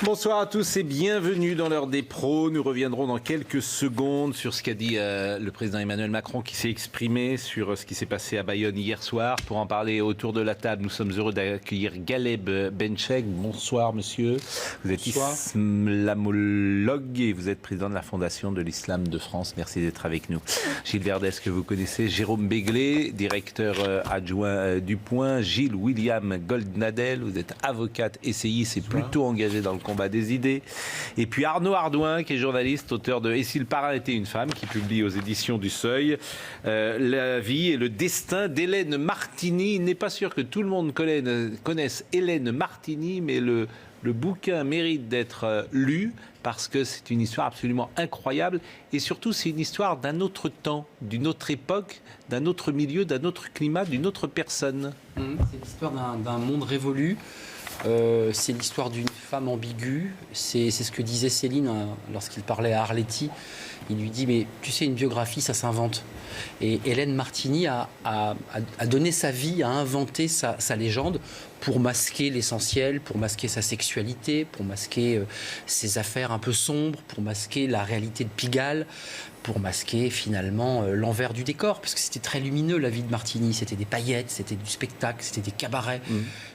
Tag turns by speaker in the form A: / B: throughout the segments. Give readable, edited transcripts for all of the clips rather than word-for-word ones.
A: Bonsoir à tous et bienvenue dans l'heure des pros. Nous reviendrons dans quelques secondes sur ce qu'a dit le président Emmanuel Macron qui s'est exprimé sur ce qui s'est passé à Bayonne hier soir. Pour en parler autour de la table, nous sommes heureux d'accueillir Galeb Benchek. Bonsoir monsieur. Vous êtes islamologue et vous êtes président de la Fondation de l'Islam de France. Merci d'être avec nous. Gilles Verdès que vous connaissez, Jérôme Béglé, directeur adjoint du Point, Gilles William Goldnadel, vous êtes avocate, essayiste et plutôt engagé dans le combat des idées. Et puis Arnaud Ardouin, qui est journaliste, auteur de Et si le parrain était une femme, qui publie aux éditions du Seuil la vie et le destin d'Hélène Martini. Il n'est pas sûr que tout le monde connaisse Hélène Martini, mais le bouquin mérite d'être lu parce que c'est une histoire absolument incroyable et surtout c'est une histoire d'un autre temps, d'une autre époque, d'un autre milieu, d'un autre climat, d'une autre personne.
B: C'est l'histoire d'un monde révolu. C'est l'histoire d'une femme ambiguë. C'est ce que disait Céline lorsqu'il parlait à Arletty. Il lui dit, mais tu sais, une biographie, ça s'invente. Et Hélène Martini a donné sa vie, a inventé sa légende pour masquer l'essentiel, pour masquer sa sexualité, pour masquer ses affaires un peu sombres, pour masquer la réalité de Pigalle, pour masquer finalement l'envers du décor, parce que c'était très lumineux la vie de Martini. C'était des paillettes, c'était du spectacle, c'était des cabarets.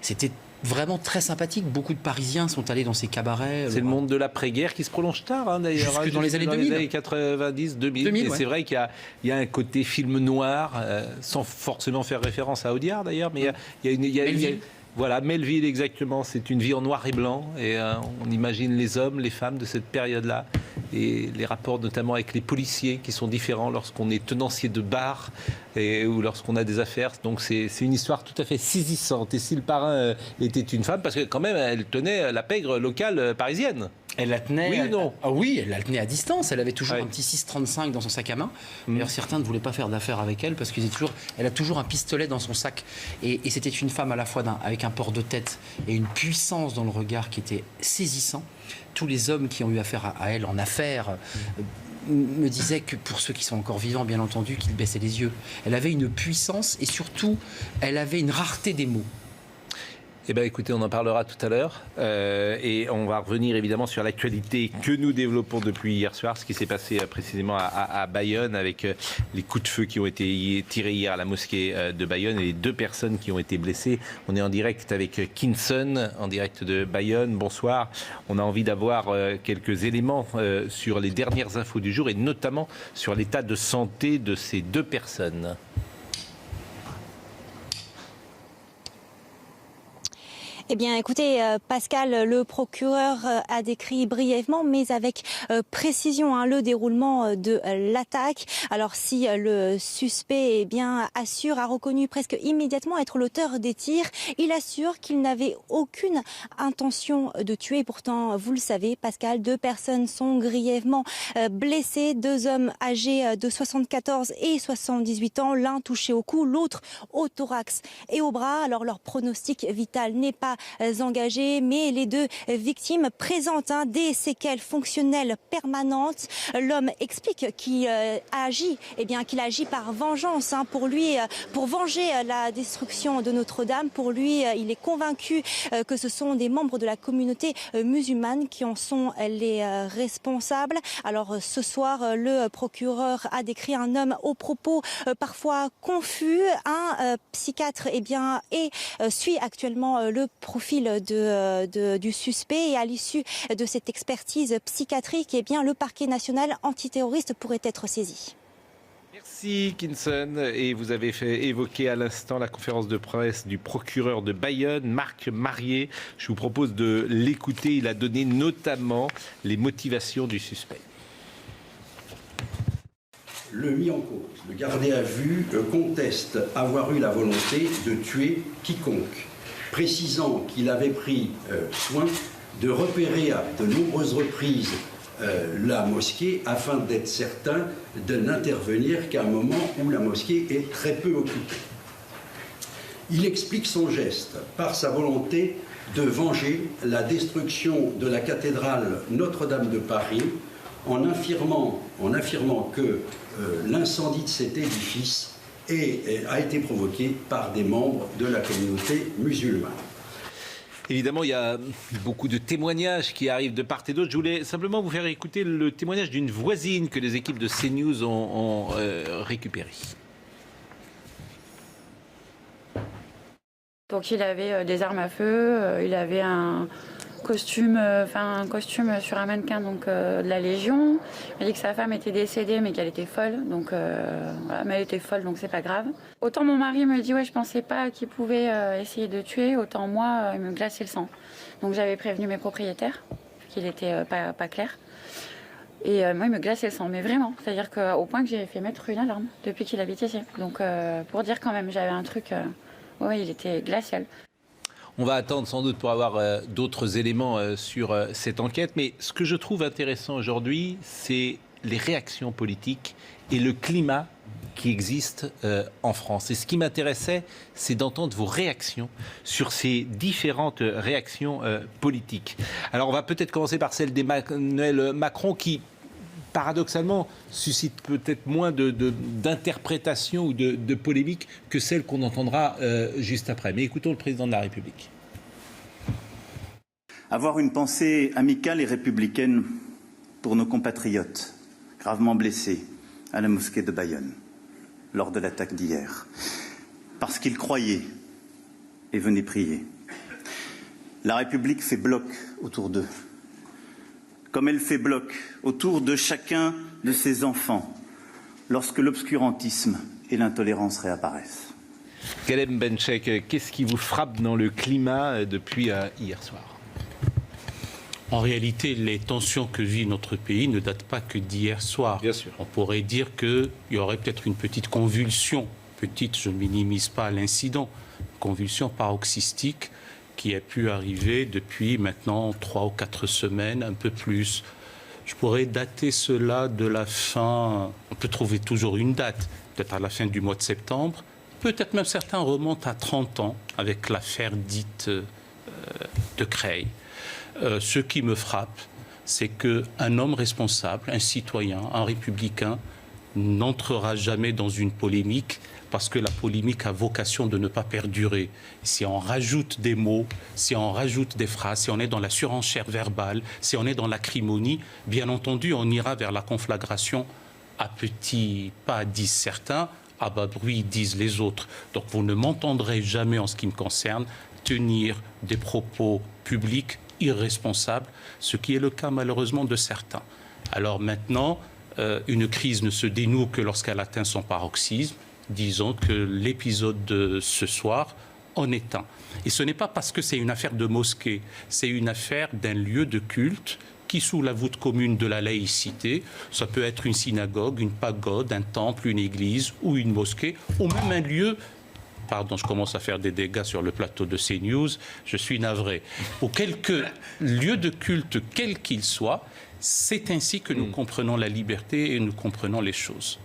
B: C'était vraiment très sympathique. Beaucoup de Parisiens sont allés dans ces cabarets.
A: C'est le monde de l'après-guerre qui se prolonge tard, d'ailleurs.
B: Jusque dans les années 2000.
A: Les années 90, 2000. Et c'est vrai qu'il y a un côté film noir, sans forcément faire référence à Audiard, d'ailleurs, mais il y a voilà, Melville, exactement. C'est une vie en noir et blanc. Et on imagine les hommes, les femmes de cette période-là. Et les rapports notamment avec les policiers qui sont différents lorsqu'on est tenancier de bar ou lorsqu'on a des affaires. Donc c'est une histoire tout à fait saisissante. Et si le parrain était une femme, parce que quand même elle tenait la pègre locale parisienne.
B: Elle la tenait.
A: Oui ou non ?
B: Oui, elle la tenait à distance. Elle avait toujours un petit 6,35 dans son sac à main. D'ailleurs, certains ne voulaient pas faire d'affaires avec elle parce qu'elle a toujours un pistolet dans son sac. Et c'était une femme à la fois avec un port de tête et une puissance dans le regard qui était saisissant. Tous les hommes qui ont eu affaire à elle en affaires me disaient que pour ceux qui sont encore vivants, bien entendu, qu'ils baissaient les yeux. Elle avait une puissance et surtout, elle avait une rareté des mots.
A: Eh bien, écoutez, on en parlera tout à l'heure. Et on va revenir évidemment sur l'actualité que nous développons depuis hier soir, ce qui s'est passé précisément à Bayonne avec les coups de feu qui ont été tirés hier à la mosquée de Bayonne et les 2 personnes qui ont été blessées. On est en direct avec Kinson, en direct de Bayonne. Bonsoir. On a envie d'avoir quelques éléments sur les dernières infos du jour et notamment sur l'état de santé de ces 2 personnes.
C: Eh bien, écoutez, Pascal, le procureur a décrit brièvement, mais avec précision, le déroulement de l'attaque. Alors, si le suspect, a reconnu presque immédiatement être l'auteur des tirs, il assure qu'il n'avait aucune intention de tuer. Pourtant, vous le savez, Pascal, 2 personnes sont grièvement blessées, 2 hommes âgés de 74 et 78 ans, l'un touché au cou, l'autre au thorax et au bras. Alors, leur pronostic vital n'est pas engagés, mais les 2 victimes présentent des séquelles fonctionnelles permanentes. L'homme explique qu'il a agi par vengeance. Pour lui, pour venger la destruction de Notre-Dame, pour lui, il est convaincu que ce sont des membres de la communauté musulmane qui en sont les responsables. Alors ce soir, le procureur a décrit un homme aux propos parfois confus. Un psychiatre suit actuellement le profil du suspect et à l'issue de cette expertise psychiatrique, le parquet national antiterroriste pourrait être saisi.
A: Merci Kinson. Et vous avez évoqué à l'instant la conférence de presse du procureur de Bayonne, Marc Marier. Je vous propose de l'écouter. Il a donné notamment les motivations du suspect.
D: Le mis en cause, le gardé à vue, conteste avoir eu la volonté de tuer quiconque, précisant qu'il avait pris soin de repérer à de nombreuses reprises la mosquée afin d'être certain de n'intervenir qu'à un moment où la mosquée est très peu occupée. Il explique son geste par sa volonté de venger la destruction de la cathédrale Notre-Dame de Paris en affirmant que l'incendie de cet édifice a été provoqué par des membres de la communauté musulmane.
A: Évidemment, il y a beaucoup de témoignages qui arrivent de part et d'autre. Je voulais simplement vous faire écouter le témoignage d'une voisine que les équipes de CNews ont récupéré.
E: Donc il avait des armes à feu, il avait un costume sur un mannequin de la Légion. Il a dit que sa femme était décédée mais qu'elle était folle, donc voilà, mais elle était folle donc c'est pas grave. Autant mon mari me dit ouais je pensais pas qu'il pouvait essayer de tuer, autant moi il me glaçait le sang. Donc j'avais prévenu mes propriétaires qu'il était pas clair. Et moi il me glaçait le sang, mais vraiment, c'est-à-dire qu'au point que j'ai fait mettre une alarme depuis qu'il habitait ici. Donc pour dire quand même j'avais un truc. Oui, il était glacial.
A: On va attendre sans doute pour avoir d'autres éléments sur cette enquête. Mais ce que je trouve intéressant aujourd'hui, c'est les réactions politiques et le climat qui existe en France. Et ce qui m'intéressait, c'est d'entendre vos réactions sur ces différentes réactions politiques. Alors, on va peut-être commencer par celle d'Emmanuel Macron qui, paradoxalement, suscite peut-être moins d'interprétation ou de polémique que celle qu'on entendra juste après. Mais écoutons le président de la République.
F: Avoir une pensée amicale et républicaine pour nos compatriotes gravement blessés à la mosquée de Bayonne lors de l'attaque d'hier, parce qu'ils croyaient et venaient prier. La République fait bloc autour d'eux, comme elle fait bloc autour de chacun de ses enfants lorsque l'obscurantisme et l'intolérance réapparaissent.
A: Guelem Benchek, qu'est-ce qui vous frappe dans le climat depuis hier soir ?
G: En réalité, les tensions que vit notre pays ne datent pas que d'hier soir.
A: Bien sûr.
G: On pourrait dire qu'il y aurait peut-être une petite convulsion, petite, je ne minimise pas l'incident, convulsion paroxystique qui a pu arriver depuis maintenant 3 ou 4 semaines, un peu plus. Je pourrais dater cela de la fin, on peut trouver toujours une date, peut-être à la fin du mois de septembre, peut-être même certains remontent à 30 ans avec l'affaire dite de Creil. Ce qui me frappe, c'est qu'un homme responsable, un citoyen, un républicain, n'entrera jamais dans une polémique parce que la polémique a vocation de ne pas perdurer. Si on rajoute des mots, si on rajoute des phrases, si on est dans la surenchère verbale, si on est dans l'acrimonie, bien entendu, on ira vers la conflagration à petits pas, disent certains, à bas bruit, disent les autres. Donc vous ne m'entendrez jamais, en ce qui me concerne, tenir des propos publics irresponsables, ce qui est le cas malheureusement de certains. Alors maintenant, une crise ne se dénoue que lorsqu'elle atteint son paroxysme. Disons que l'épisode de ce soir en est un. Et ce n'est pas parce que c'est une affaire de mosquée, c'est une affaire d'un lieu de culte qui, sous la voûte commune de la laïcité, ça peut être une synagogue, une pagode, un temple, une église ou une mosquée, ou même un lieu... Pardon, je commence à faire des dégâts sur le plateau de CNews, je suis navré. Ou quelque lieu de culte, quel qu'il soit, c'est ainsi que nous comprenons la liberté et nous comprenons les choses.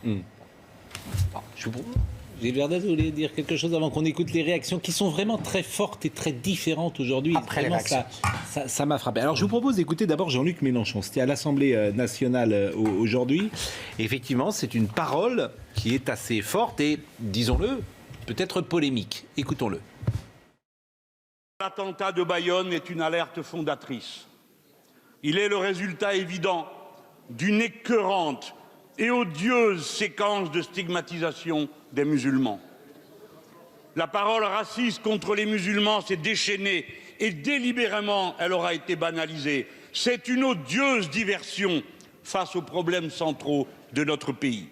A: Gilles Verdez, vous voulez dire quelque chose avant qu'on écoute les réactions qui sont vraiment très fortes et très différentes aujourd'hui.
B: Après les réactions.
A: Ça m'a frappé. Alors je vous propose d'écouter d'abord Jean-Luc Mélenchon. C'était à l'Assemblée nationale aujourd'hui. Effectivement, c'est une parole qui est assez forte et, disons-le, peut-être polémique. Écoutons-le.
H: L'attentat de Bayonne est une alerte fondatrice. Il est le résultat évident d'une écœurante et odieuse séquence de stigmatisation des musulmans. La parole raciste contre les musulmans s'est déchaînée et délibérément elle aura été banalisée. C'est une odieuse diversion face aux problèmes centraux de notre pays.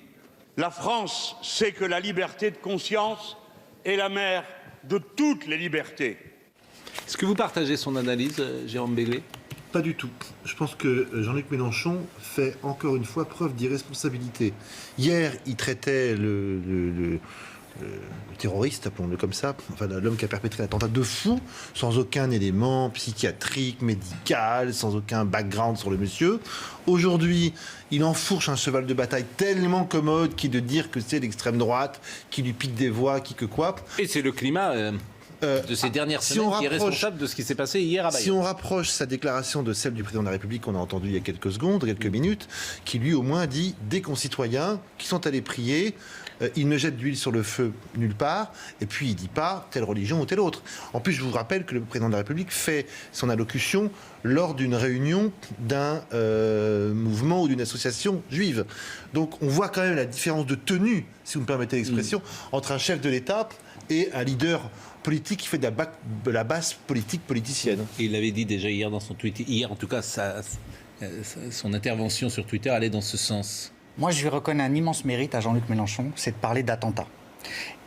H: La France sait que la liberté de conscience est la mère de toutes les libertés.
A: Est-ce que vous partagez son analyse, Jérôme Béglé ?
I: Pas du tout. Je pense que Jean-Luc Mélenchon fait encore une fois preuve d'irresponsabilité. Hier, il traitait le terroriste, appelons-le comme ça, enfin l'homme qui a perpétré l'attentat de fou, sans aucun élément psychiatrique, médical, sans aucun background sur le monsieur. Aujourd'hui, il enfourche un cheval de bataille tellement commode qui est de dire que c'est l'extrême droite qui lui pique des voix, qui que quoi.
A: Et c'est le climat de ces dernières semaines qui est responsable de ce qui s'est passé hier à Bayonne.
I: Si on rapproche sa déclaration de celle du président de la République qu'on a entendue il y a quelques secondes, quelques minutes, qui lui au moins dit des concitoyens qui sont allés prier, il ne jette d'huile sur le feu nulle part, et puis il ne dit pas telle religion ou telle autre. En plus, je vous rappelle que le président de la République fait son allocution lors d'une réunion d'un mouvement ou d'une association juive. Donc on voit quand même la différence de tenue, si vous me permettez l'expression, entre un chef de l'État et un leader politique qui fait de la basse politique politicienne.
A: Et il l'avait dit déjà hier dans son tweet. Hier, en tout cas, son intervention sur Twitter allait dans ce sens.
J: Moi, je lui reconnais un immense mérite à Jean-Luc Mélenchon, c'est de parler d'attentat.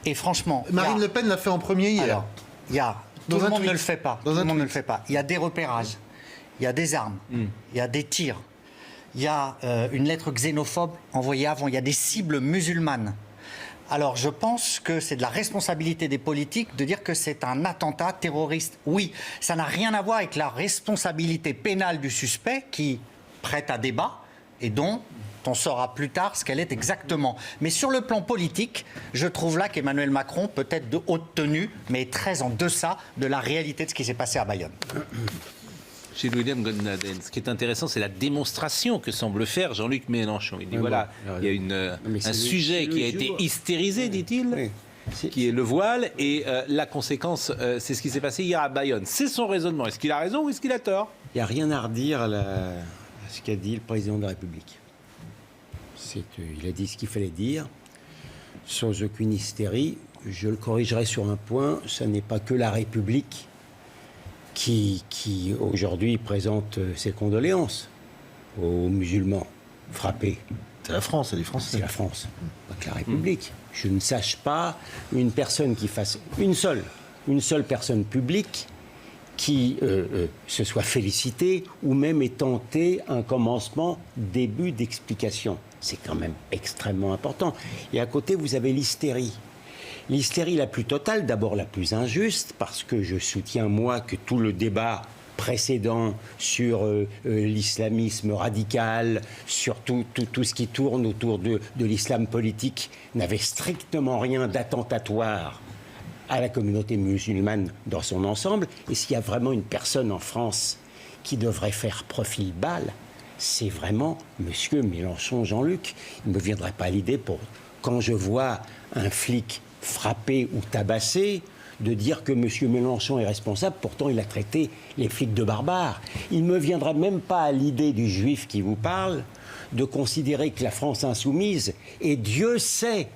J: Et franchement...
I: Marine Le Pen l'a fait en premier hier.
J: Alors, tout le monde ne le fait pas. Tout le monde ne le fait pas. Il y a des repérages, il y a des armes, il y a des tirs, il y a une lettre xénophobe envoyée avant, il y a des cibles musulmanes. Alors, je pense que c'est de la responsabilité des politiques de dire que c'est un attentat terroriste. Oui, ça n'a rien à voir avec la responsabilité pénale du suspect qui prête à débat et dont on saura plus tard ce qu'elle est exactement. Mais sur le plan politique, je trouve là qu'Emmanuel Macron peut être de haute tenue, mais très en deçà de la réalité de ce qui s'est passé à Bayonne.
A: Chez William Goldnadel, ce qui est intéressant, c'est la démonstration que semble faire Jean-Luc Mélenchon. Il dit voilà, il y a un sujet qui a été hystérisé, dit-il, qui est le voile, et la conséquence, c'est ce qui s'est passé hier à Bayonne. C'est son raisonnement. Est-ce qu'il a raison ou est-ce qu'il a tort?
K: Il n'y a rien à redire à ce qu'a dit le président de la République. Il a dit ce qu'il fallait dire, sans aucune hystérie. Je le corrigerai sur un point, ce n'est pas que la République qui aujourd'hui présente ses condoléances aux musulmans frappés.
I: C'est la France, c'est les Français.
K: C'est la France, pas que la République. Je ne sache pas une personne qui fasse une seule personne publique qui se soit félicitée ou même ait tenté un commencement, début d'explication. C'est quand même extrêmement important. Et à côté, vous avez l'hystérie. L'hystérie la plus totale, d'abord la plus injuste, parce que je soutiens, moi, que tout le débat précédent sur l'islamisme radical, sur tout ce qui tourne autour de l'islam politique, n'avait strictement rien d'attentatoire à la communauté musulmane dans son ensemble. Et s'il y a vraiment une personne en France qui devrait faire profil bas, c'est vraiment Monsieur Mélenchon Jean-Luc. Il ne me viendrait pas à l'idée, quand je vois un flic frappé ou tabassé, de dire que M. Mélenchon est responsable, pourtant il a traité les flics de barbares. Il ne me viendra même pas à l'idée du juif qui vous parle de considérer que la France insoumise, et Dieu sait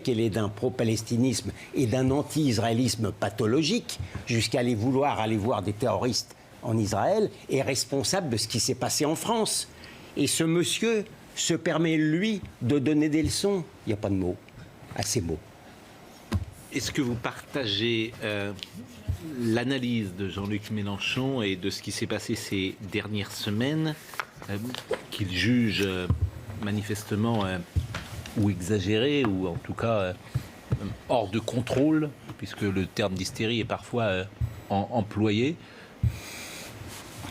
K: qu'elle est d'un pro-palestinisme et d'un anti-israélisme pathologique, jusqu'à aller voir des terroristes en Israël, est responsable de ce qui s'est passé en France. Et ce monsieur se permet, lui, de donner des leçons. Il n'y a pas de mots à ces mots.
A: Est-ce que vous partagez l'analyse de Jean-Luc Mélenchon et de ce qui s'est passé ces dernières semaines, qu'il juge manifestement ou exagéré, ou en tout cas hors de contrôle, puisque le terme d'hystérie est parfois employé?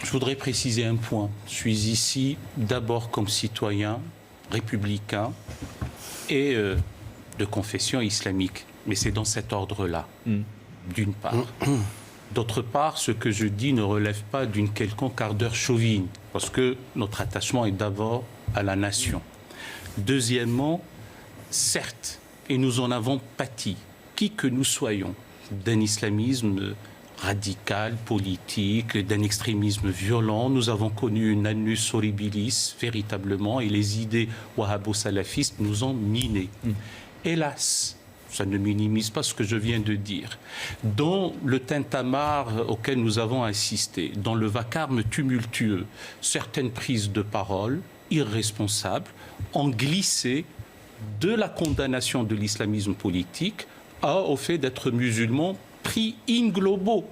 G: Je voudrais préciser un point. Je suis ici d'abord comme citoyen républicain et de confession islamique. Mais c'est dans cet ordre-là, d'une part. D'autre part, ce que je dis ne relève pas d'une quelconque ardeur chauvine, parce que notre attachement est d'abord à la nation. Deuxièmement, certes, et nous en avons pâti, qui que nous soyons, d'un islamisme radical, politique, d'un extrémisme violent. Nous avons connu une annus horribilis, véritablement, et les idées wahhabo-salafistes nous ont minés. Hélas, ça ne minimise pas ce que je viens de dire. Dans le tintamarre auquel nous avons assisté, dans le vacarme tumultueux, certaines prises de parole irresponsables ont glissé de la condamnation de l'islamisme politique au fait d'être musulman pris in globo.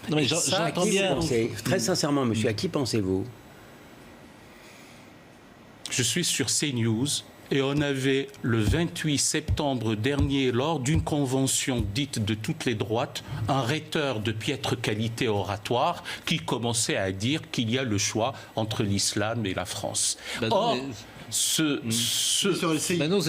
K: Non, mais j'entends bien. Très sincèrement, monsieur, à qui pensez-vous?
G: Je suis sur CNews Et on avait le 28 septembre dernier, lors d'une convention dite de toutes les droites, un rhéteur de piètre qualité oratoire qui commençait à dire qu'il y a le choix entre l'islam et la France. Or,
A: non,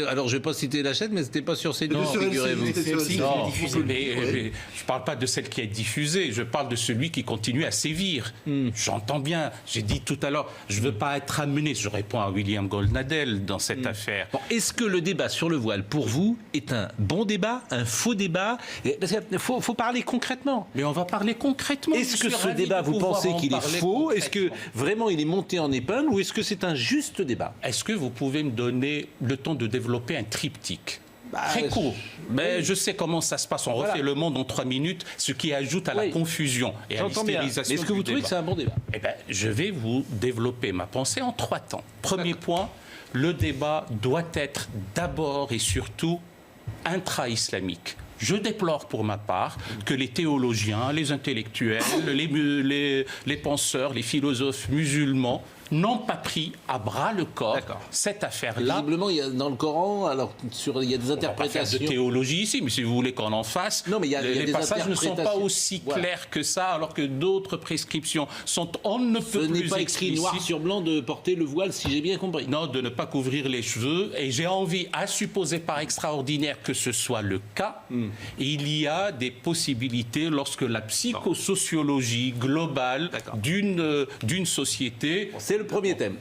A: alors je vais pas citer la chaîne, mais c'était pas sur CNews, figurez-vous.
G: Non, mais je parle pas de celle qui est diffusée, je parle de celui qui continue à sévir. J'entends bien, j'ai dit tout à l'heure, je veux pas être amené, je réponds à William Goldnadel dans cette affaire.
A: Bon, est-ce que le débat sur le voile, pour vous, est un bon débat, un faux débat? Parce qu'il faut parler concrètement.
G: Mais on va parler concrètement.
A: Est-ce que ce débat, vous pensez qu'il est faux? Est-ce que vraiment il est monté en épingle, ou est-ce que c'est un juste débat?
G: Est-ce que vous pouvez me donner le temps de développer un triptyque très court? Mais je sais comment ça se passe. On refait le monde en 3 minutes, ce qui ajoute à la confusion et à l'hystérisation.
A: Est-ce que vous trouvez que c'est un bon débat?
G: Eh bien, je vais vous développer ma pensée en 3 temps. Premier point, le débat doit être d'abord et surtout intra-islamique. Je déplore pour ma part que les théologiens, les intellectuels, les penseurs, les philosophes musulmans n'ont pas pris à bras le corps cette affaire-là.
A: Visiblement, il y a dans le Coran, alors il y a des interprétations.
G: On va pas faire de théologie ici, mais si vous voulez qu'on en fasse,
A: non, mais
G: les passages ne sont pas aussi clairs que ça, alors que d'autres prescriptions sont on ne peut plus explicites. Ce n'est pas écrit noir
A: sur blanc de porter le voile, si j'ai bien compris.
G: Non, de ne pas couvrir les cheveux. Et j'ai envie, à supposer par extraordinaire que ce soit le cas, il y a des possibilités lorsque la psychosociologie globale d'une société...
A: C'est le premier thème.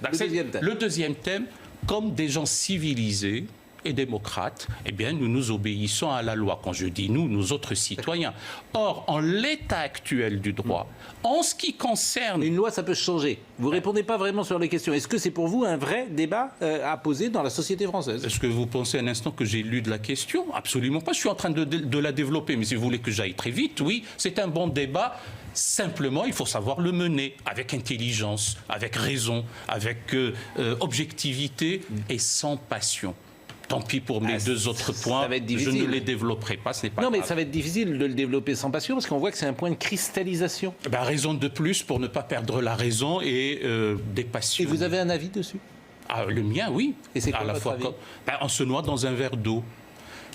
G: Le deuxième thème, comme des gens civilisés et démocrates, eh bien, nous obéissons à la loi. Quand je dis nous autres citoyens. Or, en l'état actuel du droit, en ce qui concerne...
A: Une loi, ça peut changer. Vous ne répondez pas vraiment sur les questions. Est-ce que c'est pour vous un vrai débat à poser dans la société française?
G: Est-ce que vous pensez un instant que j'ai lu de la question? Absolument pas. Je suis en train de la développer. Mais si vous voulez que j'aille très vite, oui, c'est un bon débat. Simplement, il faut savoir le mener avec intelligence, avec raison, avec objectivité et sans passion. Tant pis pour mes 2 autres points, je ne les développerai pas, ce n'est pas grave.
A: Mais ça va être difficile de le développer sans passion, parce qu'on voit que c'est un point de cristallisation.
G: Raison de plus pour ne pas perdre la raison et des passions.
A: Et vous avez un avis dessus?
G: Le mien, oui.
A: Et c'est quoi votre avis?
G: On se noie dans un verre d'eau.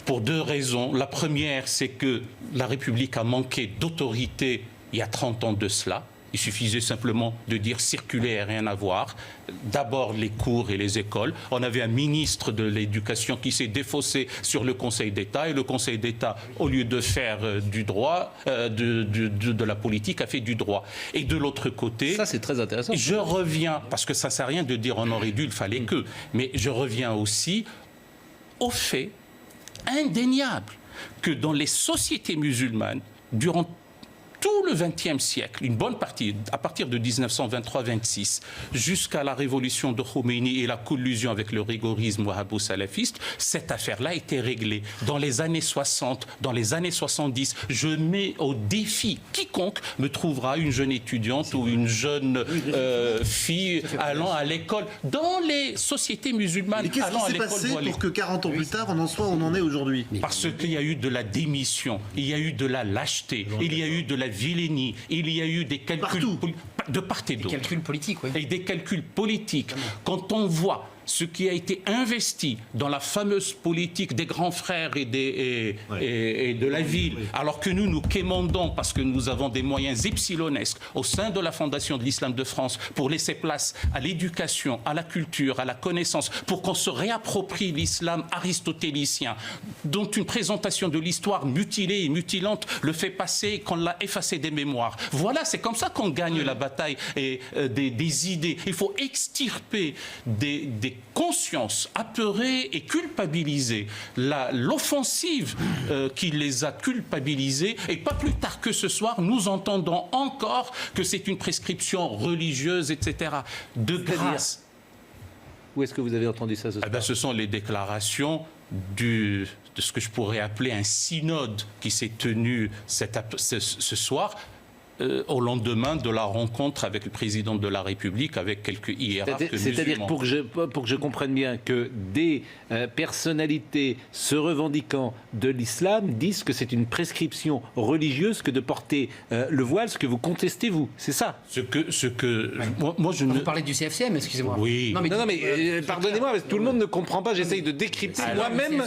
G: Pour 2 raisons. La première, c'est que la République a manqué d'autorité il y a 30 ans de cela. Il suffisait simplement de dire circuler et rien à voir. D'abord les cours et les écoles. On avait un ministre de l'Éducation qui s'est défaussé sur le Conseil d'État, et le Conseil d'État, au lieu de faire du droit, de la politique, a fait du droit. Et de l'autre côté...
A: Ça, c'est très intéressant.
G: Je reviens, parce que ça ne sert à rien de dire on aurait dû, il fallait que. Mais je reviens aussi au fait indéniable que dans les sociétés musulmanes, durant tout le XXe siècle, une bonne partie, à partir de 1923-26, jusqu'à la révolution de Khomeini et la collusion avec le rigorisme wahhabo-salafiste, cette affaire-là a été réglée. Dans les années 60, dans les années 70, je mets au défi quiconque me trouvera une jeune étudiante ou une jeune fille allant à l'école, dans les sociétés musulmanes, allant à l'école voilée.
I: Qu'est-ce qui s'est passé pour que 40 ans plus tard, on en soit où on en est aujourd'hui?
G: Parce qu'il y a eu de la démission, il y a eu de la lâcheté, il y a eu de la vilainie, il y a eu des calculs de part et d'autre.
B: Des calculs politiques, oui.
G: Et des calculs politiques. Quand on voit ce qui a été investi dans la fameuse politique des grands frères et de la ville, alors que nous quémandons, parce que nous avons des moyens epsilonesques au sein de la Fondation de l'Islam de France pour laisser place à l'éducation, à la culture, à la connaissance, pour qu'on se réapproprie l'islam aristotélicien, dont une présentation de l'histoire mutilée et mutilante le fait passer, qu'on l'a effacé des mémoires. Voilà, c'est comme ça qu'on gagne la bataille et des idées. Il faut extirper des consciences apeurées et culpabilisées. L'offensive qui les a culpabilisés, et pas plus tard que ce soir, nous entendons encore que c'est une prescription religieuse, etc. De grâce.
A: Où est-ce que vous avez entendu ça ce soir?
G: Ce sont les déclarations de ce que je pourrais appeler un synode qui s'est tenu ce soir. au lendemain de la rencontre avec le président de la République, avec quelques hiérarques musulmans.
A: C'est-à-dire, pour que je comprenne bien, que des personnalités se revendiquant de l'islam disent que c'est une prescription religieuse que de porter le voile, ce que vous contestez, vous. C'est ça?
B: Moi, je ne... Vous parlez du CFCM, excusez-moi.
G: Oui.
A: Non, mais pardonnez-moi, parce que tout le monde ne comprend pas. J'essaye de décrypter moi-même.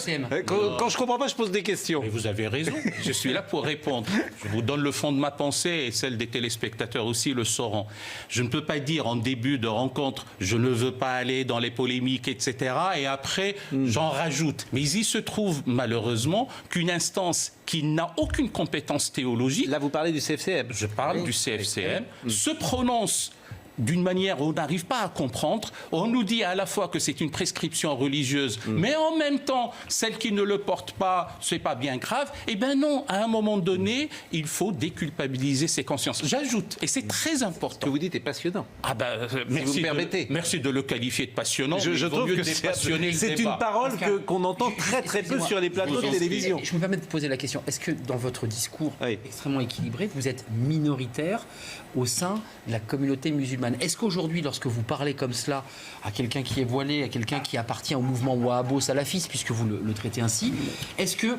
A: Quand je ne comprends pas, je pose des questions.
G: Mais vous avez raison. Je suis là pour répondre. Je vous donne le fond de ma pensée et celle des téléspectateurs aussi le sauront. Je ne peux pas dire en début de rencontre, je ne veux pas aller dans les polémiques, etc. Et après, j'en rajoute. Mais il se trouve malheureusement qu'une instance qui n'a aucune compétence théologique...
A: Là, vous parlez du CFCM.
G: Je parle du CFCM. Se prononce d'une manière où on n'arrive pas à comprendre. On nous dit à la fois que c'est une prescription religieuse, mais en même temps, celle qui ne le porte pas, c'est pas bien grave. Eh bien non, à un moment donné, il faut déculpabiliser ses consciences. J'ajoute, et c'est très important. Ce
A: que vous dites est passionnant.
G: Ah ben, merci,
A: si vous me permettez.
G: Merci de le qualifier de passionnant.
A: Je trouve que c'est une parole qu'on entend très peu sur les plateaux de télévision.
B: Je me permets de poser la question. Est-ce que dans votre discours extrêmement équilibré, vous êtes minoritaire au sein de la communauté musulmane? Est-ce qu'aujourd'hui, lorsque vous parlez comme cela à quelqu'un qui est voilé, à quelqu'un qui appartient au mouvement wahhabo-salafiste, puisque vous le traitez ainsi, est-ce que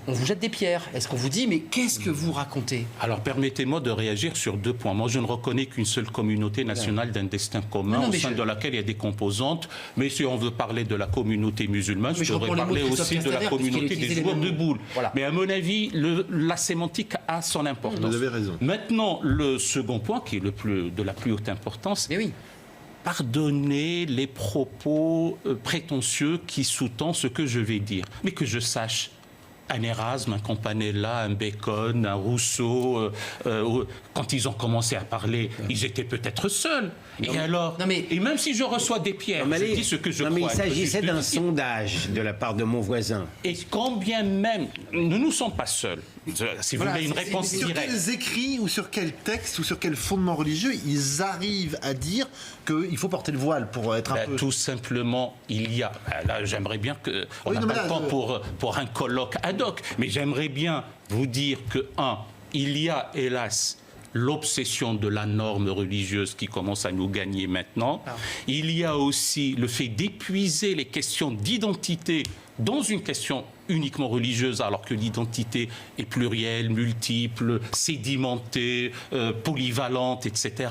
B: on vous jette des pierres? Est-ce qu'on vous dit, mais qu'est-ce que vous racontez?
G: Alors, permettez-moi de réagir sur 2 points. Moi, je ne reconnais qu'une seule communauté nationale d'un destin commun, au sein de laquelle il y a des composantes. Mais si on veut parler de la communauté musulmane, je pourrais parler aussi de la communauté des joueurs de boules. Voilà. Mais à mon avis, la sémantique a son importance.
I: Vous avez raison.
G: Maintenant, le second point, qui est de la plus haute importance...
B: Mais oui.
G: Pardonnez les propos prétentieux qui sous-tendent ce que je vais dire. Mais que je sache, un Erasme, un Campanella, un Bacon, un Rousseau, quand ils ont commencé à parler, ils étaient peut-être seuls. Et alors, et même si je reçois des pierres, je dis ce que je crois.
K: Mais il s'agissait d'un sondage de la part de mon voisin.
G: Et quand bien même, nous ne sommes pas seuls. Si vous voulez une réponse directe.
I: Sur quels écrits ou sur quel texte ou sur quel fondement religieux ils arrivent à dire qu'il faut porter le voile pour être un peu...
G: Tout simplement, il y a... Là, j'aimerais bien que... On n'a pas le temps pour un colloque ad hoc, mais j'aimerais bien vous dire que, il y a, hélas, l'obsession de la norme religieuse qui commence à nous gagner maintenant. Il y a aussi le fait d'épuiser les questions d'identité dans une question uniquement religieuse, alors que l'identité est plurielle, multiple, sédimentée, polyvalente, etc.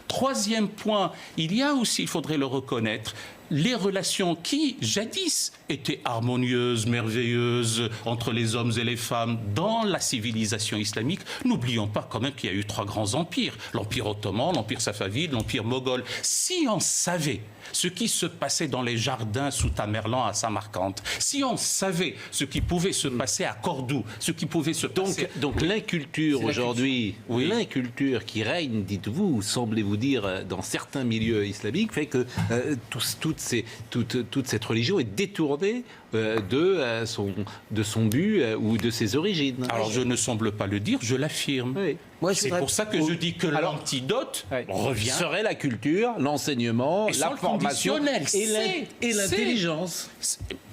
G: Troisième point, il y a aussi, il faudrait le reconnaître, les relations qui, jadis, étaient harmonieuses, merveilleuses entre les hommes et les femmes dans la civilisation islamique. N'oublions pas quand même qu'il y a eu 3 grands empires, l'Empire ottoman, l'Empire safavide, l'Empire moghol. Si on savait ce qui se passait dans les jardins sous Tamerlan à Samarcande, si on savait ce qui pouvait se passer à Cordoue, ce qui pouvait se passer...
A: Donc l'inculture aujourd'hui, l'inculture qui règne, dites-vous, semblez-vous dire, dans certains milieux islamiques, fait que toute cette religion est détournée de son but ou de ses origines.
G: Alors je ne semble pas le dire, je l'affirme.
A: Oui.
G: C'est pour ça que je dis que l'antidote revient.
A: Serait la culture, l'enseignement, la formation et l'intelligence.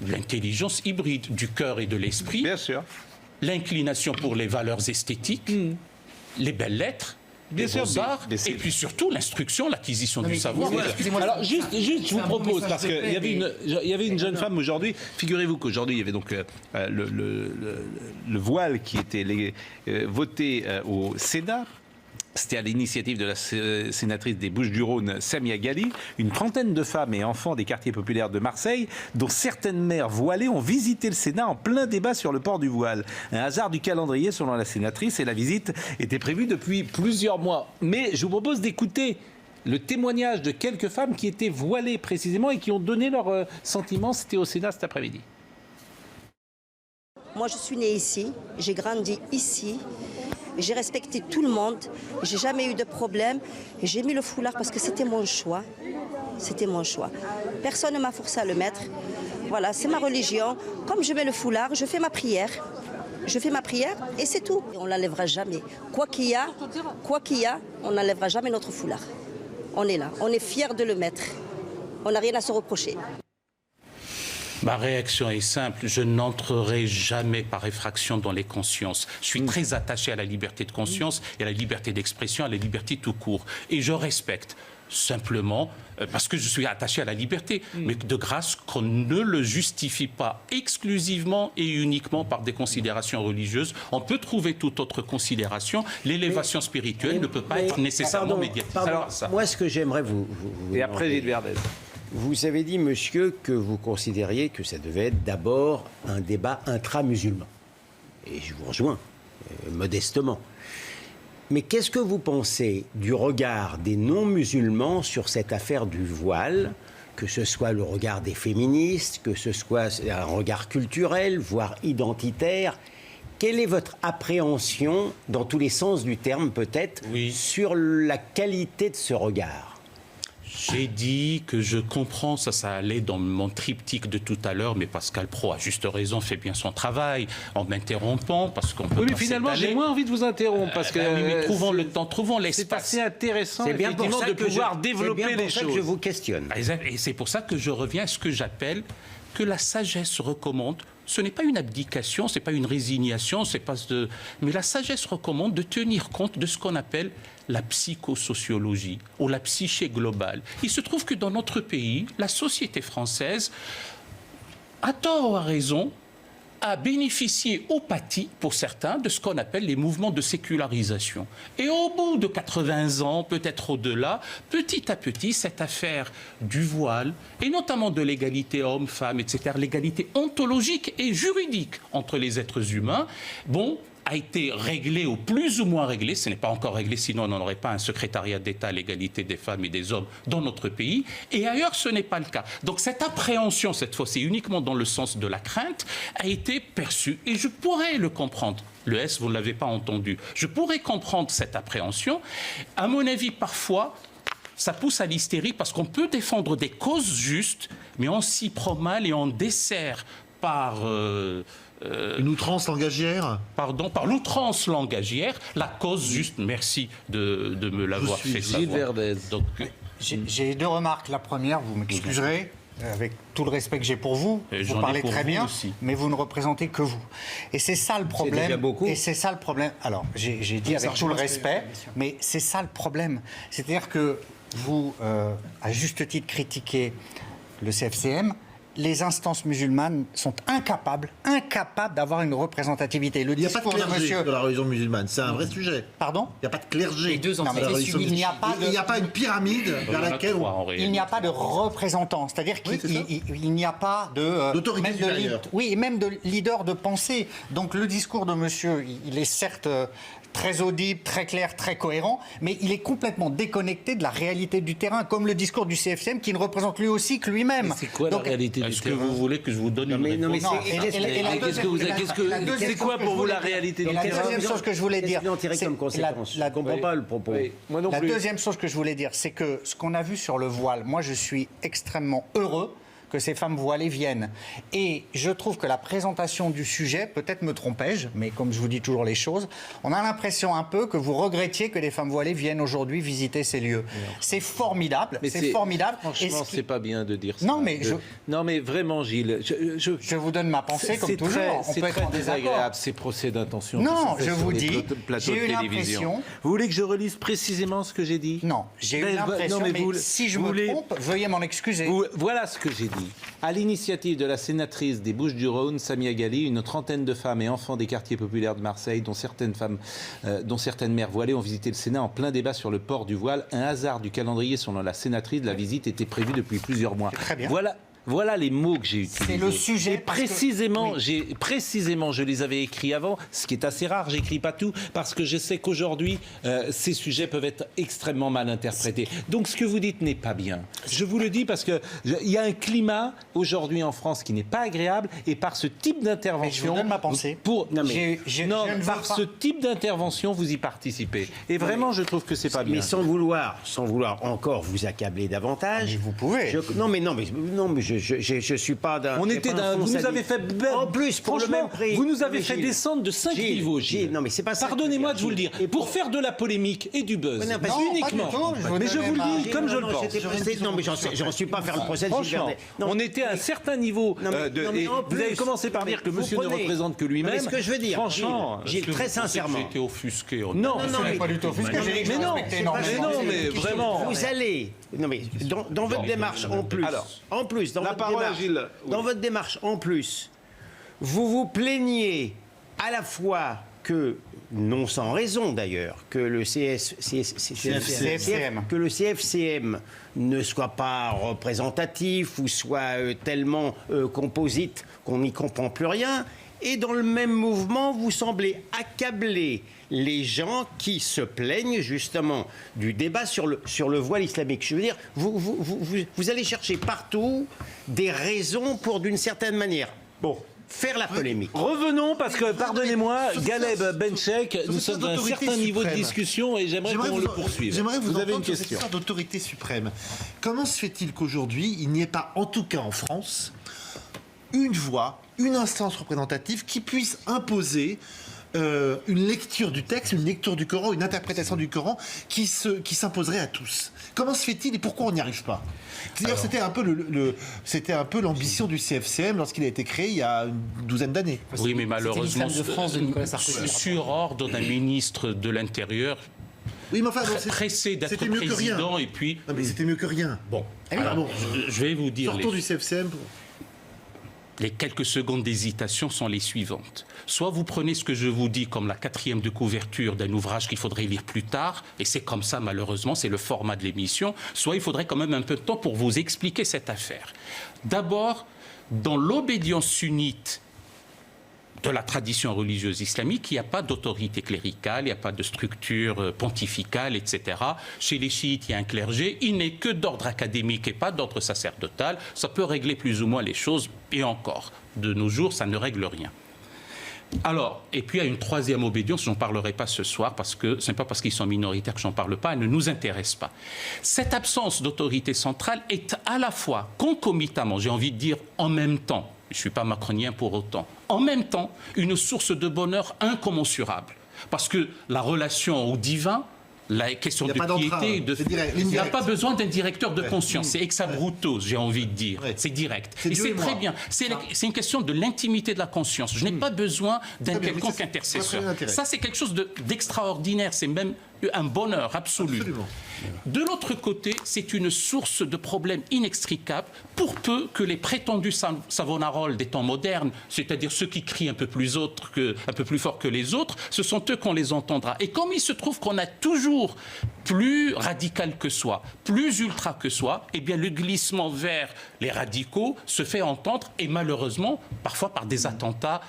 G: L'intelligence hybride du cœur et de l'esprit.
A: Bien sûr.
G: L'inclination pour les valeurs esthétiques, les belles lettres.
A: Bien sûr,
G: beaux-arts, et puis surtout l'instruction, l'acquisition du savoir.
A: Alors juste, je vous propose, parce qu'il y avait une jeune femme aujourd'hui, figurez-vous qu'aujourd'hui il y avait donc le voile qui était voté au Sénat. C'était à l'initiative de la sénatrice des Bouches-du-Rhône, Samia Ghali. Une trentaine de femmes et enfants des quartiers populaires de Marseille, dont certaines mères voilées, ont visité le Sénat en plein débat sur le port du voile. Un hasard du calendrier selon la sénatrice, et la visite était prévue depuis plusieurs mois. Mais je vous propose d'écouter le témoignage de quelques femmes qui étaient voilées précisément et qui ont donné leurs sentiments. C'était au Sénat cet après-midi.
L: Moi, je suis née ici, j'ai grandi ici. J'ai respecté tout le monde, j'ai jamais eu de problème. J'ai mis le foulard parce que c'était mon choix. C'était mon choix. Personne ne m'a forcé à le mettre. Voilà, c'est ma religion. Comme je mets le foulard, je fais ma prière. Je fais ma prière et c'est tout. On ne l'enlèvera jamais. Quoi qu'il y a, on n'enlèvera jamais notre foulard. On est là, on est fiers de le mettre. On n'a rien à se reprocher.
G: Ma réaction est simple. Je n'entrerai jamais par effraction dans les consciences. Je suis très attaché à la liberté de conscience et à la liberté d'expression, à la liberté tout court. Et je respecte simplement, parce que je suis attaché à la liberté, mais de grâce qu'on ne le justifie pas exclusivement et uniquement par des considérations religieuses. On peut trouver toute autre considération. L'élévation spirituelle ne peut pas être nécessairement médiatisée.
K: Alors, moi, ce que j'aimerais vous
A: et après, Gilles Verdez.
K: Vous avez dit, monsieur, que vous considériez que ça devait être d'abord un débat intra-musulman. Et je vous rejoins, modestement. Mais qu'est-ce que vous pensez du regard des non-musulmans sur cette affaire du voile, que ce soit le regard des féministes, que ce soit un regard culturel, voire identitaire? Quelle est votre appréhension, dans tous les sens du terme peut-être, sur la qualité de ce regard?
G: J'ai dit que je comprends, ça allait dans mon triptyque de tout à l'heure, mais Pascal Praud, à juste raison, fait bien son travail en m'interrompant, parce qu'on peut.
A: Oui, mais finalement, j'ai moins envie de vous interrompre, parce que.
G: Oui, mais trouvons le temps, trouvons l'espace.
A: C'est assez intéressant,
K: c'est bien
A: effectivement, de pouvoir développer les choses.
K: C'est bien pour ça que je vous questionne.
G: Et c'est pour ça que je reviens à ce que j'appelle que la sagesse recommande. Ce n'est pas une abdication, ce n'est pas une résignation, mais la sagesse recommande de tenir compte de ce qu'on appelle la psychosociologie ou la psyché globale. Il se trouve que dans notre pays, la société française, à tort ou à raison, a bénéficié ou pâti, pour certains, de ce qu'on appelle les mouvements de sécularisation. Et au bout de 80 ans, peut-être au-delà, petit à petit, cette affaire du voile, et notamment de l'égalité homme-femme, etc., l'égalité ontologique et juridique entre les êtres humains, a été réglé ou plus ou moins réglé, ce n'est pas encore réglé, sinon on n'aurait pas un secrétariat d'État à l'égalité des femmes et des hommes dans notre pays, et ailleurs ce n'est pas le cas. Donc cette appréhension, cette fois c'est uniquement dans le sens de la crainte, a été perçue, et je pourrais le comprendre. Le S, vous ne l'avez pas entendu. Je pourrais comprendre cette appréhension. À mon avis, parfois, ça pousse à l'hystérie parce qu'on peut défendre des causes justes, mais on s'y prend mal et on dessert par...
I: une outrance langagière?
G: Pardon, par l'outrance langagière, la cause juste, merci de me l'avoir fait savoir.
A: Gilles Verdez.
J: J'ai deux remarques. La première, vous m'excuserez, avec tout le respect que j'ai pour vous, vous parlez très bien, mais vous ne représentez que vous. Et c'est ça le problème.
K: C'est déjà beaucoup.
J: Et c'est ça le problème. Alors, j'ai dit avec tout le respect, mais c'est ça le problème. C'est-à-dire que vous, à juste titre, critiquez le CFCM. Les instances musulmanes sont incapables d'avoir une représentativité.
I: Il n'y a pas de clergé dans la religion musulmane, c'est un vrai sujet.
J: Pardon?
I: Il n'y a pas de clergé.
B: Les deux entités
J: il n'y a pas
I: une pyramide vers laquelle
J: il n'y a pas de représentants, c'est-à-dire qu'il n'y a pas
I: d'autorité supérieure.
J: Oui, et même de leader de pensée. Donc le discours de monsieur, il est certes très audible, très clair, très cohérent, mais il est complètement déconnecté de la réalité du terrain, comme le discours du CFCM qui ne représente lui aussi que lui-même.
A: C'est quoi la réalité du terrain?
G: Est-ce que vous voulez que je vous donne une réponse?
A: C'est quoi pour vous la réalité du terrain?
J: La deuxième chose que je voulais dire,
K: je ne comprends pas le propos.
J: La deuxième chose que je voulais dire, c'est que ce qu'on a vu sur le voile, moi je suis extrêmement heureux que ces femmes voilées viennent. Et je trouve que la présentation du sujet, peut-être me trompais-je, mais comme je vous dis toujours les choses, on a l'impression un peu que vous regrettiez que les femmes voilées viennent aujourd'hui visiter ces lieux. C'est formidable, c'est formidable.
A: Franchement, c'est pas bien de dire ça.
J: Non, mais
A: vraiment, Gilles,
J: je vous donne ma pensée comme toujours.
A: C'est très désagréable, ces procès d'intention.
J: Non, je vous dis, j'ai eu l'impression...
A: Vous voulez que je relise précisément ce que j'ai dit?
J: Non, j'ai eu l'impression, mais si je me trompe, veuillez m'en excuser.
A: Voilà ce que j'ai dit. À l'initiative de la sénatrice des Bouches-du-Rhône, Samia Ghali, une trentaine de femmes et enfants des quartiers populaires de Marseille, dont certaines mères voilées, ont visité le Sénat en plein débat sur le port du voile. Un hasard du calendrier, selon la sénatrice, la visite était prévue depuis plusieurs mois.
J: Très bien.
A: Voilà les mots que j'ai utilisés.
J: C'est le sujet.
A: Et précisément, je les avais écrits avant, ce qui est assez rare, j'écris pas tout, parce que je sais qu'aujourd'hui, ces sujets peuvent être extrêmement mal interprétés. Donc ce que vous dites n'est pas bien. Je vous le dis parce qu'il y a un climat aujourd'hui en France qui n'est pas agréable, et par ce type d'intervention...
J: Je vous donne ma pensée.
A: Par ce type d'intervention, vous y participez. Et vraiment, je trouve que c'est pas bien.
K: Mais sans vouloir encore vous accabler davantage...
J: Mais vous pouvez.
K: Non, mais je suis pas d'un...
A: On était d'un... Vous nous avez fait...
K: En plus, pour le même prix...
A: Vous nous avez fait descendre de 5 niveaux, Gilles.
K: Non, mais c'est pas ça.
A: Pardonnez-moi de vous le dire. Pour faire de la polémique et du buzz, uniquement. Mais je vous le dis comme je le pense.
K: Non, mais j'en suis pas à faire le procès de Gilles
A: Franchement,
K: Verdez.
A: on était à un certain niveau. Vous avez commencé par dire que monsieur ne représente que lui-même.
K: Mais ce que je veux dire,
A: franchement,
K: Gilles, très sincèrement...
G: J'ai été offusqué.
A: Non,
J: mais pas du tout offusqué.
A: Mais non, mais vraiment.
K: Vous allez... Non, mais dans votre démarche en plus... En plus, dans votre démarche en plus, vous vous plaignez à la fois que, non sans raison d'ailleurs, que le CFCM ne soit pas représentatif ou soit tellement composite qu'on n'y comprend plus rien. Et dans le même mouvement, vous semblez accabler les gens qui se plaignent justement du débat sur le voile islamique. Je veux dire, vous allez chercher partout des raisons pour, d'une certaine manière, faire la polémique.
A: Revenons, parce que, pardonnez-moi, Galeb Benchek, nous sommes à un certain niveau de discussion et j'aimerais qu'on le poursuive.
I: J'aimerais vous
A: avez une
I: entendre sur cette
A: question.
I: histoire d'autorité suprême. Comment se fait-il qu'aujourd'hui, il n'y ait pas, en tout cas en France, une voix, une instance représentative qui puisse imposer une lecture du texte, une lecture du Coran, une interprétation du Coran qui s'imposerait à tous. Comment se fait-il et pourquoi on n'y arrive pas? D'ailleurs, c'était un peu l'ambition du CFCM lorsqu'il a été créé il y a une douzaine d'années.
G: Oui, mais malheureusement,
B: de France de Nicolas Sarkozy.
G: sur ordre d'un ministre de l'Intérieur,
I: oui, mais enfin,
G: pressé d'être président, et puis...
I: Non, mais c'était mieux que rien.
G: Bon,
I: alors,
G: je vais vous dire...
I: Sortons du CFCM.
G: Les quelques secondes d'hésitation sont les suivantes. Soit vous prenez ce que je vous dis comme la 4e de couverture d'un ouvrage qu'il faudrait lire plus tard, et c'est comme ça malheureusement, c'est le format de l'émission, soit il faudrait quand même un peu de temps pour vous expliquer cette affaire. D'abord, dans l'obédience sunnite de la tradition religieuse islamique, il n'y a pas d'autorité cléricale, il n'y a pas de structure pontificale, etc. Chez les chiites, il y a un clergé, il n'est que d'ordre académique et pas d'ordre sacerdotal. Ça peut régler plus ou moins les choses, et encore, de nos jours, ça ne règle rien. Alors, et puis il y a une troisième obédience, je n'en parlerai pas ce soir, parce que ce n'est pas parce qu'ils sont minoritaires que je n'en parle pas, elle ne nous intéresse pas. Cette absence d'autorité centrale est à la fois concomitamment, j'ai envie de dire en même temps, je ne suis pas macronien pour autant, en même temps, une source de bonheur incommensurable. Parce que la relation au divin, la question de piété, il n'y a pas besoin d'un directeur de conscience. C'est exabruptos, j'ai envie de dire. C'est direct. Et c'est très bien. C'est une question de l'intimité de la conscience. Je n'ai pas besoin d'un quelconque intercesseur. Ça, c'est quelque chose d'extraordinaire. C'est même un bonheur absolu. Absolument. De l'autre côté, c'est une source de problèmes inextricables pour peu que les prétendus Savonarols des temps modernes, c'est-à-dire ceux qui crient un peu plus fort que les autres, ce sont eux qu'on les entendra. Et comme il se trouve qu'on a toujours plus radical que soi, plus ultra que soi, eh bien le glissement vers les radicaux se fait entendre et malheureusement parfois par des attentats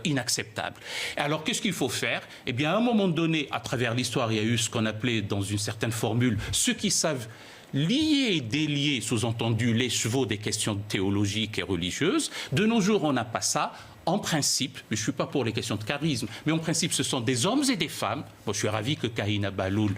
G: inacceptables. Alors qu'est-ce qu'il faut faire? Eh bien à un moment donné, à travers l'histoire, il y a eu ce qu'on appelait dans une certaine formule ceux qui savent lier et délier, sous-entendu les chevaux des questions théologiques et religieuses. De nos jours, on n'a pas ça. En principe, mais je ne suis pas pour les questions de charisme, mais en principe, ce sont des hommes et des femmes. Bon, je suis ravi que Kahina Baloul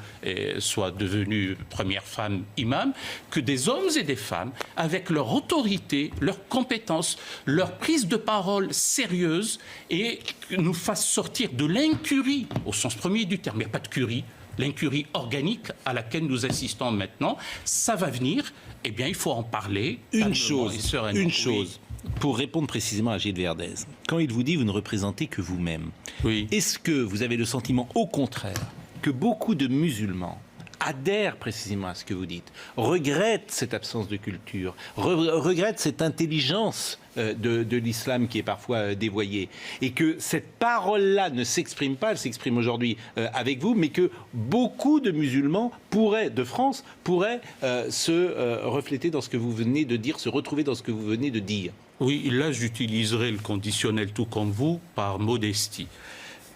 G: soit devenue première femme imam, que des hommes et des femmes, avec leur autorité, leurs compétences, leur prise de parole sérieuse, et nous fassent sortir de l'incurie, au sens premier du terme. Il n'y a pas de curie. L'incurie organique à laquelle nous assistons maintenant, ça va venir. Eh bien, il faut en parler.
A: Une chose. Pour répondre précisément à Gilles Verdez, quand il vous dit vous ne représentez que vous-même, est-ce que vous avez le sentiment, au contraire, que beaucoup de musulmans adhèrent précisément à ce que vous dites, regrettent cette absence de culture, regrettent cette intelligence de l'islam qui est parfois dévoyée, et que cette parole-là ne s'exprime pas, elle s'exprime aujourd'hui avec vous, mais que beaucoup de musulmans de France pourraient se refléter dans ce que vous venez de dire, se retrouver dans ce que vous venez de dire?
G: Oui, là j'utiliserai le conditionnel tout comme vous, par modestie.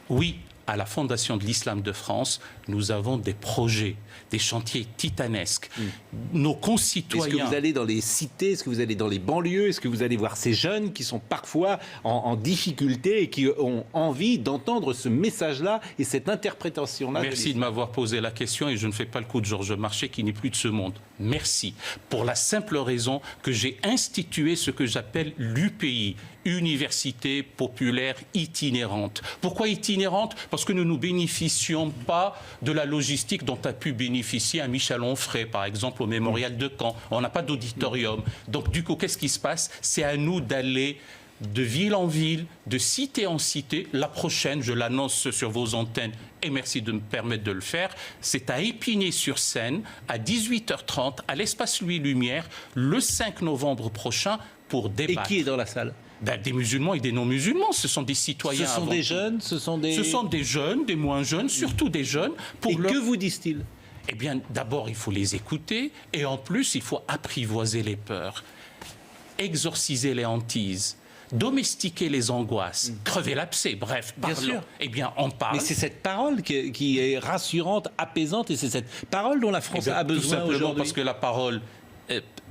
G: Oui, à la Fondation de l'Islam de France, nous avons des projets, des chantiers titanesques. Nos concitoyens...
A: Est-ce que vous allez dans les cités, est-ce que vous allez dans les banlieues, est-ce que vous allez voir ces jeunes qui sont parfois en difficulté et qui ont envie d'entendre ce message-là et cette interprétation-là?
G: Merci de m'avoir posé la question et je ne fais pas le coup de Georges Marchais qui n'est plus de ce monde. Merci. Pour la simple raison que j'ai institué ce que j'appelle l'UPI, Université populaire itinérante. Pourquoi itinérante? Parce que nous ne bénéficions pas de la logistique dont a pu bénéficier un Michel Onfray, par exemple, au mémorial de Caen. On n'a pas d'auditorium. Donc, du coup, qu'est-ce qui se passe? C'est à nous d'aller de ville en ville, de cité en cité. La prochaine, je l'annonce sur vos antennes, et merci de me permettre de le faire, c'est à Épinay-sur-Seine, à 18h30, à l'espace Louis Lumière, le 5 novembre prochain, pour débattre.
A: Et qui est dans la salle?
G: Des musulmans et des non-musulmans, ce sont des citoyens.
A: Ce sont des jeunes, ce sont des
G: jeunes, des moins jeunes, surtout des jeunes.
A: Que vous disent-ils?
G: Eh bien, d'abord, il faut les écouter, et en plus, il faut apprivoiser les peurs, exorciser les hantises, domestiquer les angoisses, crever l'abcès, bref, parlons.
A: Bien sûr.
G: Eh bien, on parle.
A: Mais c'est cette parole qui est rassurante, apaisante, et c'est cette parole dont la France a besoin
G: tout simplement
A: aujourd'hui.
G: Parce que la parole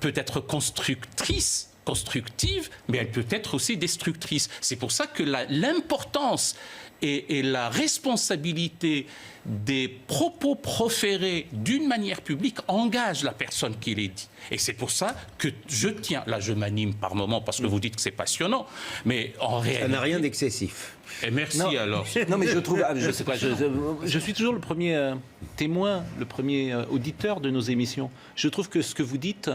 G: peut être constructive, mais elle peut être aussi destructrice. C'est pour ça que l'importance et la responsabilité des propos proférés d'une manière publique engage la personne qui les dit. Et c'est pour ça que je tiens, là je m'anime par moments parce que vous dites que c'est passionnant, mais en réalité...
K: Ça n'a rien d'excessif.
G: Et merci
A: non.
G: alors.
A: Non mais je trouve, je sais pas, je suis toujours le premier témoin, le premier auditeur de nos émissions. Je trouve que ce que vous dites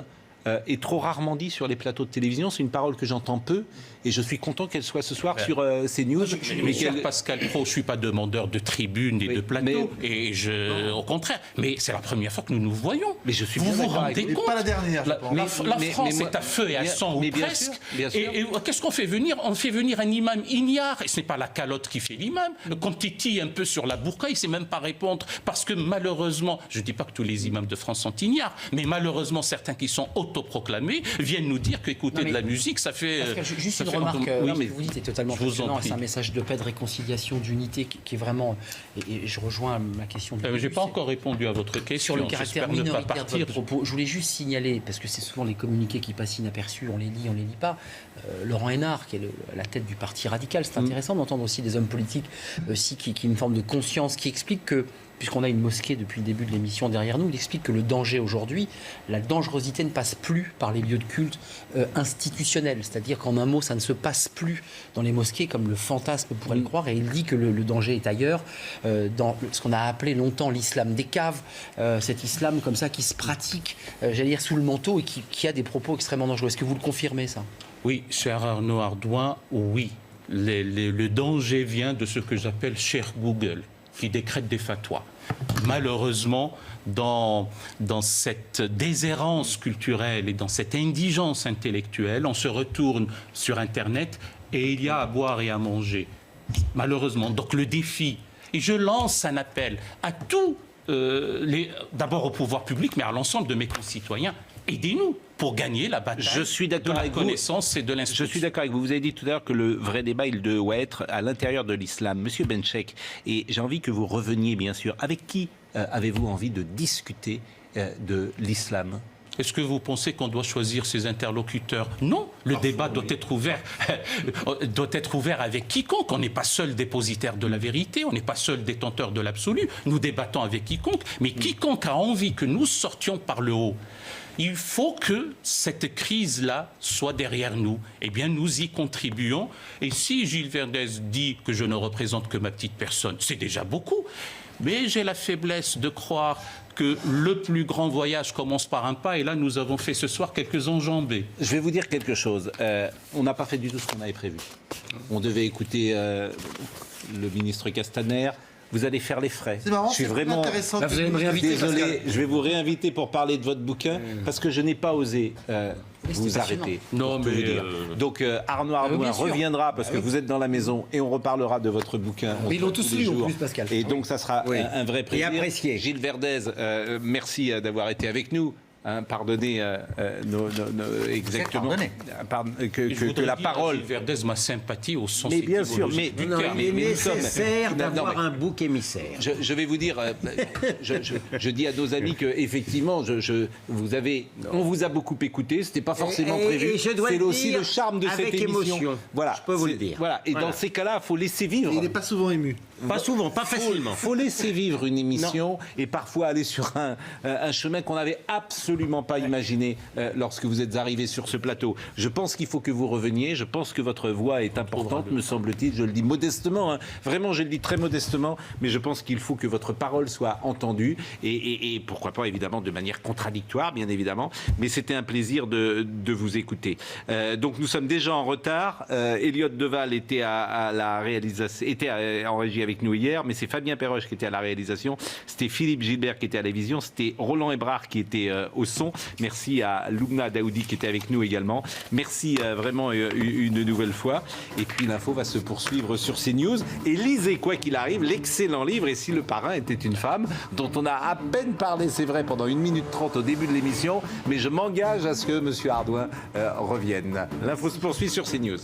A: est trop rarement dit sur les plateaux de télévision. C'est une parole que j'entends peu et je suis content qu'elle soit ce soir sur CNews.
G: Mais Pascal Praud, je ne suis pas demandeur de tribune et de plateau, au contraire. Mais c'est la première fois que nous nous voyons.
A: Mais je suis
G: vous
A: bien
G: vous rendez compte?
I: Pas la dernière.
G: La France est à feu et à sang ou presque.
A: Bien sûr.
G: Et qu'est-ce qu'on fait venir? On fait venir un imam ignare. Et ce n'est pas la calotte qui fait l'imam. Quand titille un peu sur la burqa, il ne sait même pas répondre. Parce que malheureusement, je ne dis pas que tous les imams de France sont ignares, mais malheureusement, certains qui sont autoproclamés viennent nous dire qu'écouter de la musique, ça fait...
B: Pascal, juste une remarque, ce que vous dites est totalement passionnant, c'est un message de paix, de réconciliation, d'unité qui est vraiment... Et je rejoins ma question...
G: Je n'ai pas encore répondu à votre question.
B: Sur le caractère minoritaire de votre propos, je voulais juste signaler, parce que c'est souvent les communiqués qui passent inaperçus, on les lit pas, Laurent Hénart, qui est à la tête du Parti radical, c'est intéressant d'entendre aussi des hommes politiques aussi qui ont une forme de conscience, qui expliquent que, puisqu'on a une mosquée depuis le début de l'émission derrière nous, il explique que le danger aujourd'hui, la dangerosité ne passe plus par les lieux de culte institutionnels. C'est-à-dire qu'en un mot, ça ne se passe plus dans les mosquées comme le fantasme pourrait le croire. Et il dit que le danger est ailleurs, dans ce qu'on a appelé longtemps l'islam des caves, cet islam comme ça qui se pratique, j'allais dire, sous le manteau et qui a des propos extrêmement dangereux. Est-ce que vous le confirmez, ça?
G: Oui, cher Arnaud Ardouin, oui. Le danger vient de ce que j'appelle cher Google, qui décrète des fatwas. Malheureusement, dans cette déshérence culturelle et dans cette indigence intellectuelle, on se retourne sur Internet et il y a à boire et à manger. Malheureusement. Donc le défi, et je lance un appel à tous, d'abord au pouvoir public, mais à l'ensemble de mes concitoyens, aidez-nous pour gagner la bataille de la connaissance et de l'instruction.
A: Je suis d'accord avec vous. Vous avez dit tout à l'heure que le vrai débat, il doit être à l'intérieur de l'islam. Monsieur Benchek, et j'ai envie que vous reveniez, bien sûr. Avec qui avez-vous envie de discuter de l'islam ?
G: Est-ce que vous pensez qu'on doit choisir ses interlocuteurs? Non, le débat doit être ouvert avec quiconque. On n'est pas seul dépositaire de la vérité, on n'est pas seul détenteur de l'absolu. Nous débattons avec quiconque, mais quiconque a envie que nous sortions par le haut. Il faut que cette crise-là soit derrière nous. Eh bien, nous y contribuons. Et si Gilles Verdez dit que je ne représente que ma petite personne, c'est déjà beaucoup. Mais j'ai la faiblesse de croire que le plus grand voyage commence par un pas. Et là, nous avons fait ce soir quelques enjambées.
A: Je vais vous dire quelque chose. On n'a pas fait du tout ce qu'on avait prévu. On devait écouter le ministre Castaner. Vous allez faire les frais.
I: C'est marrant,
A: je suis vraiment
I: intéressant.
B: Là, vous allez me réinviter.
A: Désolé, je vais vous réinviter pour parler de votre bouquin parce que je n'ai pas osé vous arrêter.
G: Non, mais
A: donc Arnaud Ardouin reviendra parce que vous êtes dans la maison et on reparlera de votre bouquin.
B: Mais ils l'ont tous lu en plus, Pascal.
A: Et donc ça sera un vrai plaisir.
K: Et apprécié.
A: Gilles Verdez, merci d'avoir été avec nous. pardonnez exactement que la parole.
G: Gilles Verdez, ma sympathie au sens
K: Mais bien sûr,
G: étymologique
K: mais
G: du terme.
K: il est nécessaire d'avoir un bouc émissaire.
A: Je vais vous dire, je dis à nos amis que effectivement, on vous a beaucoup écouté. C'était pas forcément prévu.
K: Et je dois
A: c'est
K: le
A: aussi
K: dire
A: le charme de cette
K: avec
A: émission.
K: émotion.
A: Voilà,
K: je peux vous le dire.
A: Voilà. Et dans ces cas-là, il faut laisser vivre.
I: Il n'est pas souvent ému.
K: Pas souvent, pas facilement.
A: Il faut laisser vivre une émission et parfois aller sur un chemin qu'on n'avait absolument pas imaginé lorsque vous êtes arrivé sur ce plateau. Je pense qu'il faut que vous reveniez. Je pense que votre voix est importante, me semble-t-il. Je le dis modestement. Vraiment, je le dis très modestement. Mais je pense qu'il faut que votre parole soit entendue et pourquoi pas, évidemment, de manière contradictoire, bien évidemment. Mais c'était un plaisir de vous écouter. Donc, nous sommes déjà en retard. Elliot Deval était à la réalisation, était en régie avec nous hier, mais c'est Fabien Perroche qui était à la réalisation, c'était Philippe Gilbert qui était à la vision, c'était Roland Ebrard qui était au son. Merci à Loubna Daoudi qui était avec nous également. Merci vraiment une nouvelle fois. Et puis l'info va se poursuivre sur CNews. Et lisez, quoi qu'il arrive, l'excellent livre Et si le parrain était une femme, dont on a à peine parlé, c'est vrai, pendant 1 minute 30 au début de l'émission, mais je m'engage à ce que M. Ardouin revienne. L'info se poursuit sur CNews.